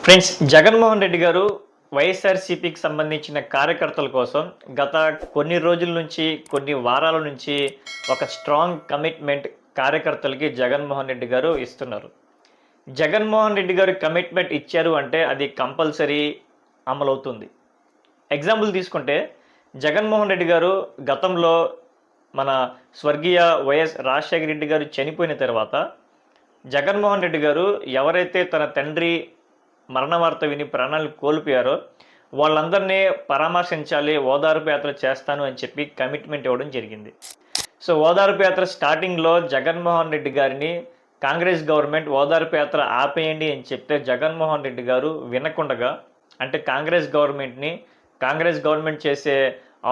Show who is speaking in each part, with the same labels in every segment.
Speaker 1: Friends, Jaganmohan Reddy గారు వైఎస్ఆర్సీపీకి సంబంధించిన కార్యకర్తల కోసం గత కొన్ని రోజుల నుంచి, కొన్ని వారాల నుంచి ఒక స్ట్రాంగ్ కమిట్మెంట్ కార్యకర్తలకి జగన్మోహన్ రెడ్డి గారు ఇస్తున్నారు. జగన్మోహన్ రెడ్డి గారు కమిట్మెంట్ ఇచ్చారు అంటే అది కంపల్సరీ అమలవుతుంది. ఎగ్జాంపుల్ తీసుకుంటే జగన్మోహన్ రెడ్డి గారు గతంలో మన స్వర్గీయ వైఎస్ రాజశేఖర రెడ్డి గారు చనిపోయిన తర్వాత జగన్మోహన్ రెడ్డి గారు ఎవరైతే తన తండ్రి మరణ వార్త విని ప్రాణాలు కోల్పోయారో వాళ్ళందరినీ పరామర్శించాలి, ఓదార్పు యాత్ర చేస్తాను అని చెప్పి కమిట్మెంట్ ఇవ్వడం జరిగింది. సో ఓదార్పు యాత్ర స్టార్టింగ్లో జగన్మోహన్ రెడ్డి గారిని కాంగ్రెస్ గవర్నమెంట్ ఓదార్పు యాత్ర ఆపేయండి అని చెప్తే జగన్మోహన్ రెడ్డి గారు వినకుండగా, అంటే కాంగ్రెస్ గవర్నమెంట్ చేసే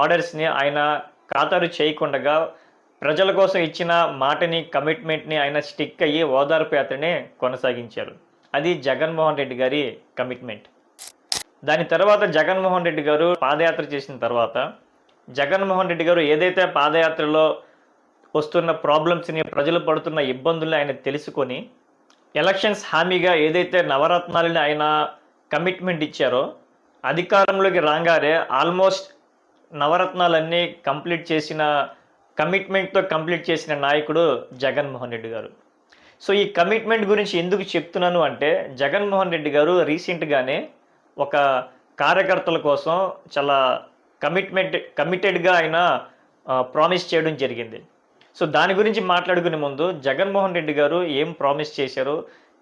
Speaker 1: ఆర్డర్స్ని ఆయన ఖాతరు చేయకుండగా ప్రజల కోసం ఇచ్చిన మాటని, కమిట్మెంట్ని ఆయన స్టిక్ అయ్యి ఓదార్పు యాత్రనే కొనసాగించారు. అది జగన్మోహన్ రెడ్డి గారి కమిట్మెంట్. దాని తర్వాత జగన్మోహన్ రెడ్డి గారు పాదయాత్ర చేసిన తర్వాత జగన్మోహన్ రెడ్డి గారు ఏదైతే పాదయాత్రలో వస్తున్న ప్రాబ్లమ్స్ని, ప్రజలు పడుతున్న ఇబ్బందుల్ని ఆయన తెలుసుకొని ఎలక్షన్స్ హామీగా ఏదైతే నవరత్నాలని ఆయన కమిట్మెంట్ ఇచ్చారో అధికారంలోకి రాగానే ఆల్మోస్ట్ నవరత్నాలన్నీ కమిట్మెంట్తో కంప్లీట్ చేసిన నాయకుడు జగన్మోహన్ రెడ్డి గారు. సో ఈ కమిట్మెంట్ గురించి ఎందుకు చెప్తున్నాను అంటే, జగన్మోహన్ రెడ్డి గారు రీసెంట్గానే ఒక కార్యకర్తల కోసం చాలా కమిటెడ్గా ఆయన ప్రామిస్ చేయడం జరిగింది. సో దాని గురించి మాట్లాడుకునే ముందు జగన్మోహన్ రెడ్డి గారు ఏం ప్రామిస్ చేశారో,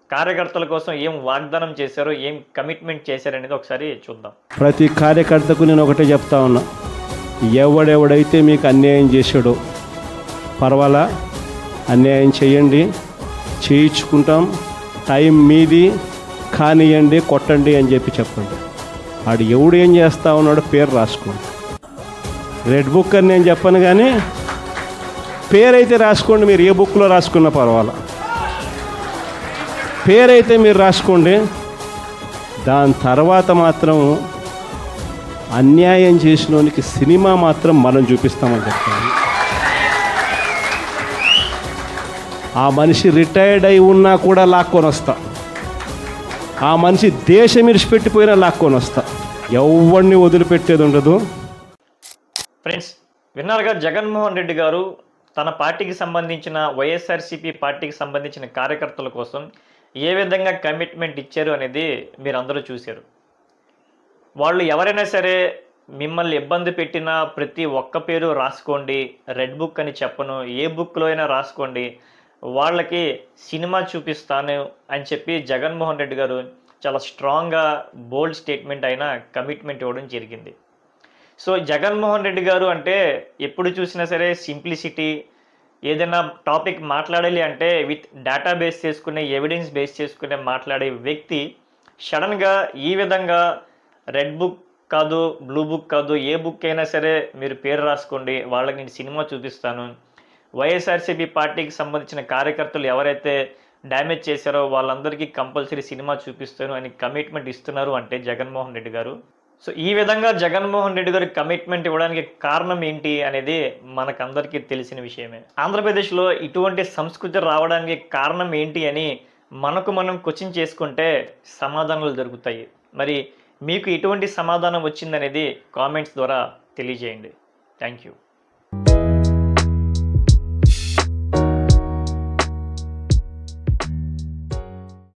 Speaker 1: కార్యకర్తల కోసం ఏం వాగ్దానం చేశారో, ఏం కమిట్మెంట్ చేశారనేది ఒకసారి చూద్దాం.
Speaker 2: ప్రతి కార్యకర్తకు నేను ఒకటే చెప్తా ఉన్నా, ఎవడెవడైతే మీకు అన్యాయం చేశాడో పర్వాలా, అన్యాయం చేయండి, చేయించుకుంటాం, టైం మీది, కానియండి, కొట్టండి అని చెప్పండి. ఆడు ఎవడు ఏం చేస్తా ఉన్నాడో పేరు రాసుకోండి. రెడ్ బుక్ అని నేను చెప్పను, కానీ పేరైతే రాసుకోండి. మీరు ఏ బుక్లో రాసుకున్నా పర్వాలా, పేరైతే మీరు రాసుకోండి. దాని తర్వాత మాత్రం అన్యాయం చేసినోనికి సినిమా మాత్రం మనం చూపిస్తామని చెప్తాను. ఆ మనిషి రిటైర్డ్ అయి ఉన్నా కూడా లాక్కొని వస్తా, ఆ మనిషి దేశం విడిచిపెట్టిపోయినా లాక్కొని వస్తా, ఎవరిని వదిలిపెట్టేది ఉండదు.
Speaker 1: ఫ్రెండ్స్, విన్నారుగా, జగన్మోహన్ రెడ్డి గారు తన పార్టీకి సంబంధించిన, వైఎస్ఆర్సీపీ పార్టీకి సంబంధించిన కార్యకర్తల కోసం ఏ విధంగా కమిట్మెంట్ ఇచ్చారు అనేది మీరు అందరూ చూశారు. వాళ్ళు ఎవరైనా సరే మిమ్మల్ని ఇబ్బంది పెట్టినా ప్రతి ఒక్క పేరు రాసుకోండి, రెడ్ బుక్ అని చెప్పను, ఏ బుక్లో అయినా రాసుకోండి, వాళ్ళకి సినిమా చూపిస్తాను అని చెప్పి జగన్మోహన్ రెడ్డి గారు చాలా స్ట్రాంగ్గా బోల్డ్ స్టేట్మెంట్ అయిన కమిట్మెంట్ ఇవ్వడం జరిగింది. సో జగన్మోహన్ రెడ్డి గారు అంటే ఎప్పుడు చూసినా సరే సింప్లిసిటీ, ఏదైనా టాపిక్ మాట్లాడాలి అంటే విత్ డేటా బేస్ చేసుకునే, ఎవిడెన్స్ బేస్ చేసుకునే మాట్లాడే వ్యక్తి సడన్గా ఈ విధంగా రెడ్ బుక్ కాదు, బ్లూ బుక్ కాదు, ఏ బుక్ అయినా సరే మీరు పేరు రాసుకోండి, వాళ్ళకి నేను సినిమా చూపిస్తాను, వైఎస్ఆర్సీపీ పార్టీకి సంబంధించిన కార్యకర్తలు ఎవరైతే డ్యామేజ్ చేశారో వాళ్ళందరికీ కంపల్సరీ సినిమా చూపిస్తాను అని కమిట్మెంట్ ఇస్తున్నారు అంటే జగన్మోహన్ రెడ్డి గారు. సో ఈ విధంగా జగన్మోహన్ రెడ్డి గారు కమిట్మెంట్ ఇవ్వడానికి కారణం ఏంటి అనేది మనకందరికీ తెలిసిన విషయమే. ఆంధ్రప్రదేశ్లో ఇటువంటి సంస్కృతి రావడానికి కారణం ఏంటి అని మనం క్వశ్చన్ చేసుకుంటే సమాధానాలు దొరుకుతాయి. మరి మీకు ఎటువంటి సమాధానం వచ్చిందనేది కామెంట్స్ ద్వారా తెలియజేయండి. Thank you.